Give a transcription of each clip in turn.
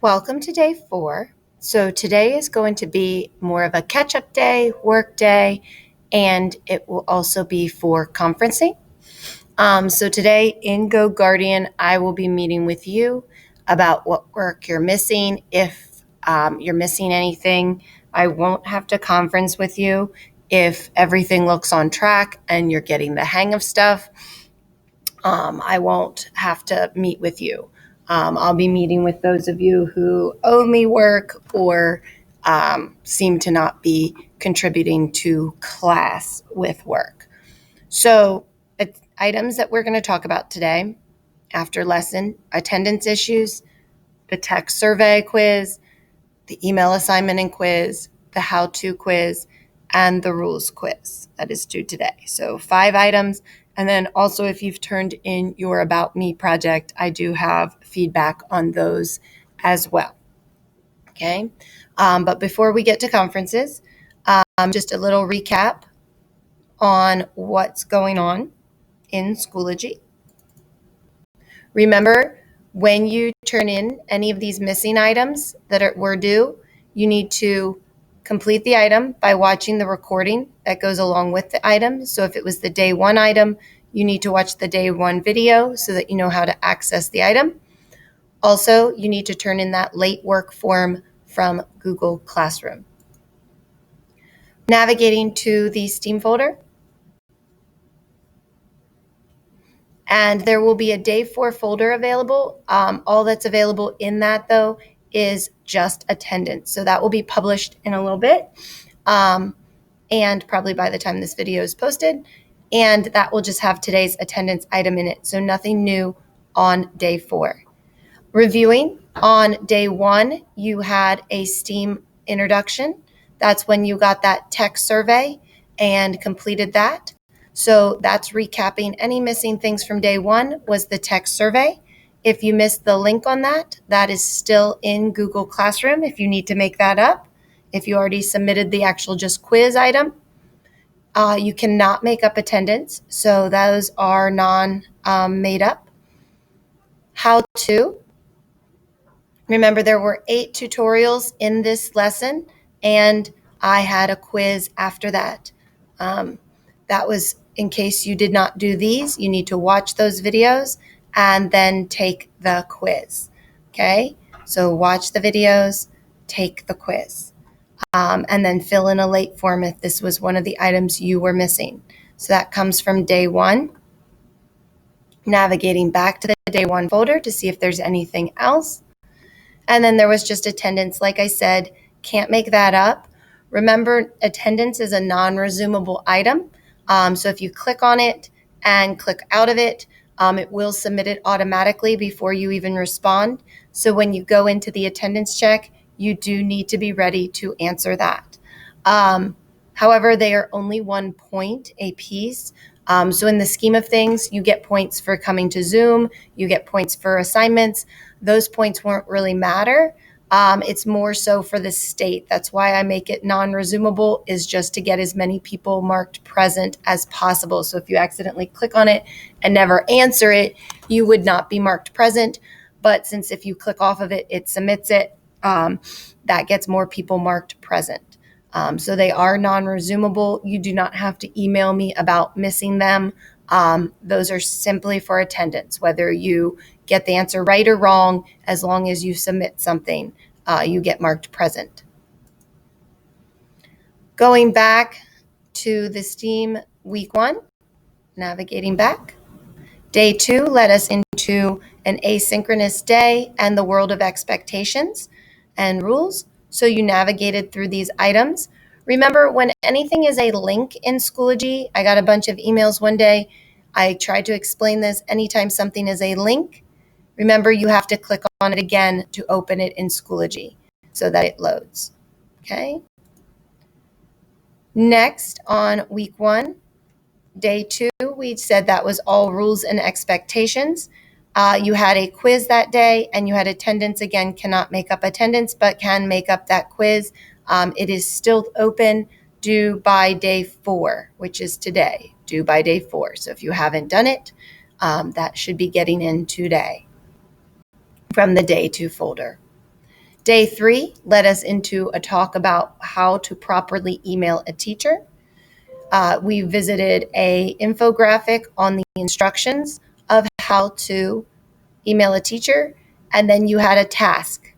Welcome to day 4. So today is going to be more of a catch-up day, work day, and it will also be for conferencing. So today in Go Guardian, I will be meeting with you about what work you're missing. If you're missing anything, I won't have to conference with you. If everything looks on track and you're getting the hang of stuff, I won't have to meet with you. I'll be meeting with those of you who owe me work or seem to not be contributing to class with work. So items that we're going to talk about today after lesson: attendance issues, the tech survey quiz, the email assignment and quiz, the how-to quiz, and the rules quiz that is due today. So 5 items. And then also, if you've turned in your About Me project, I do have feedback on those as well. Okay. But before we get to conferences, just a little recap on what's going on in Schoology. Remember, when you turn in any of these missing items that were due, you need to complete the item by watching the recording that goes along with the item. So if it was the day 1 item, you need to watch the day 1 video so that you know how to access the item. Also, you need to turn in that late work form from Google Classroom. Navigating to the Steam folder. And there will be a day 4 folder available. All that's available in that, though, is just attendance. So that will be published in a little bit, and probably by the time this video is posted. And that will just have today's attendance item in it. So nothing new on day 4. Reviewing, on day 1, you had a STEAM introduction. That's when you got that tech survey and completed that. So that's recapping. Any missing things from day 1 was the tech survey. If you missed the link on that, that is still in Google Classroom if you need to make that up. If you already submitted the actual just quiz item, you cannot make up attendance. So those are made up. How to. Remember, there were 8 tutorials in this lesson, and I had a quiz after that. That was in case you did not do these. You need to watch those videos and then take the quiz. Okay? So watch the videos, take the quiz, and then fill in a late form if this was one of the items you were missing. So that comes from day 1. Navigating back to the day 1 folder to see if there's anything else. And then there was just attendance. Like I said, can't make that up. Remember, attendance is a non-resumable item. So if you click on it and click out of it, it will submit it automatically before you even respond. So when you go into the attendance check, you do need to be ready to answer that. However, they are only 1 point a piece. So in the scheme of things, you get points for coming to Zoom, you get points for assignments. Those points won't really matter. It's more so for the state. That's why I make it non-resumable, is just to get as many people marked present as possible. So if you accidentally click on it and never answer it, you would not be marked present. But since if you click off of it, it submits it, that gets more people marked present. So they are non-resumable. You do not have to email me about missing them. Those are simply for attendance, whether you get the answer right or wrong. As long as you submit something, you get marked present. Going back to the STEAM week 1, navigating back. Day 2 led us into an asynchronous day and the world of expectations and rules. So you navigated through these items. Remember, when anything is a link in Schoology, I got a bunch of emails one day. I tried to explain this. Anytime something is a link, remember, you have to click on it again to open it in Schoology so that it loads. Okay. Next, on week 1, day 2, we said that was all rules and expectations. You had a quiz that day, and you had attendance. Again, cannot make up attendance, but can make up that quiz. It is still open, due by day 4, which is today, due by day 4. So if you haven't done it, that should be getting in today from the day 2 folder. Day 3 led us into a talk about how to properly email a teacher. We visited a infographic on the instructions of how to email a teacher, and then you had a task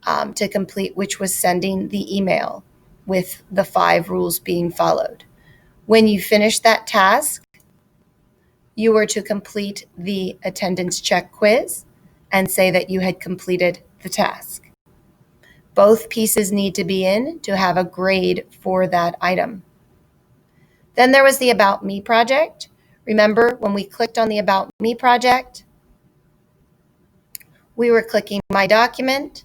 to complete, which was sending the email with the 5 rules being followed. When you finished that task, you were to complete the attendance check quiz and say that you had completed the task. Both pieces need to be in to have a grade for that item. Then there was the About Me project. Remember when we clicked on the About Me project, we were clicking My Document.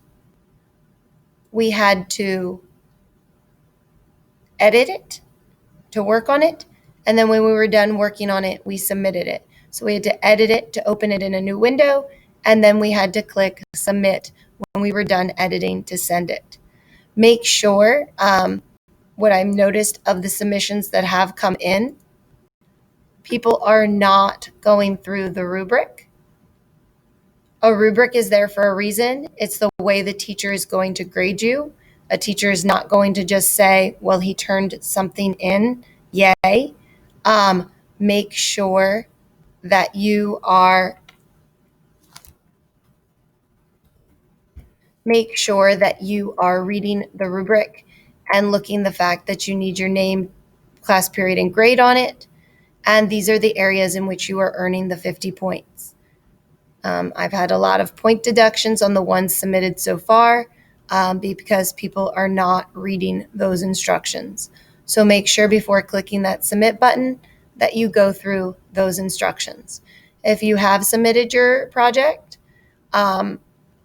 We had to edit it to work on it. And then when we were done working on it, we submitted it. So we had to edit it to open it in a new window. And then we had to click Submit when we were done editing to send it. Make sure, what I've noticed of the submissions that have come in, people are not going through the rubric. A rubric is there for a reason. It's the way the teacher is going to grade you. A teacher is not going to just say, well, he turned something in, yay. Make sure that you are reading the rubric and looking the fact that you need your name, class period, and grade on it. And these are the areas in which you are earning the 50 points. I've had a lot of point deductions on the ones submitted so far because people are not reading those instructions. So make sure before clicking that submit button that you go through those instructions. If you have submitted your project, I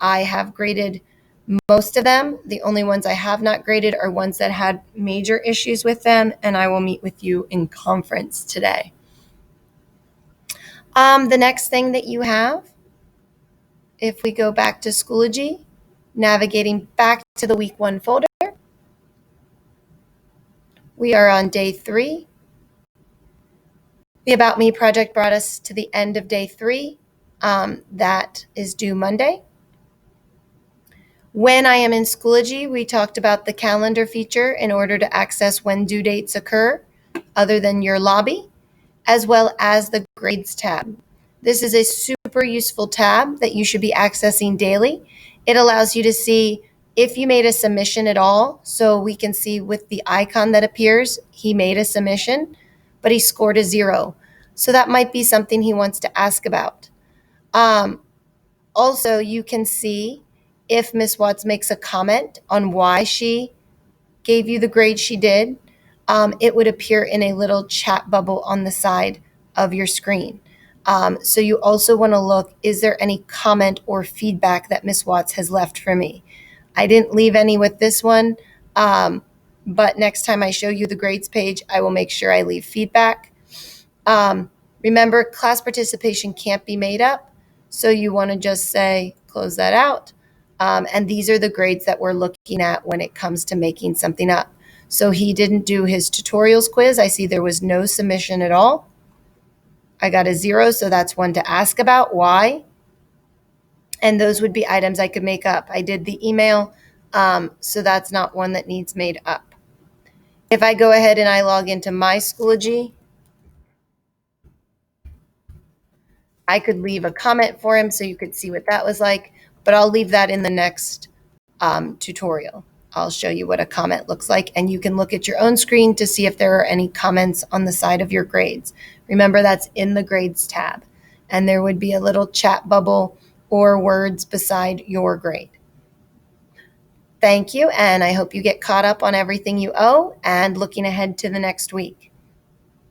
have graded most of them. The only ones I have not graded are ones that had major issues with them, and I will meet with you in conference today. The next thing that you have, if we go back to Schoology, navigating back to the week 1 folder, we are on day 3. The About Me project brought us to the end of day 3. That is due Monday. When I am in Schoology, we talked about the calendar feature in order to access when due dates occur, other than your lobby, as well as the grades tab. This is a super useful tab that you should be accessing daily. It allows you to see if you made a submission at all. So we can see with the icon that appears, he made a submission, but he scored a 0. So that might be something he wants to ask about. Also, you can see if Ms. Watts makes a comment on why she gave you the grade she did, it would appear in a little chat bubble on the side of your screen. So you also want to look, is there any comment or feedback that Ms. Watts has left for me? I didn't leave any with this one, but next time I show you the grades page, I will make sure I leave feedback. Remember, class participation can't be made up, so you want to just say, close that out. And these are the grades that we're looking at when it comes to making something up. So he didn't do his tutorials quiz. I see there was no submission at all. I got a 0, so that's one to ask about. Why? And those would be items I could make up. I did the email, so that's not one that needs made up. If I go ahead and I log into my Schoology, I could leave a comment for him so you could see what that was like, but I'll leave that in the next tutorial. I'll show you what a comment looks like, and you can look at your own screen to see if there are any comments on the side of your grades. Remember, that's in the grades tab, and there would be a little chat bubble or words beside your grade. Thank you, and I hope you get caught up on everything you owe and looking ahead to the next week.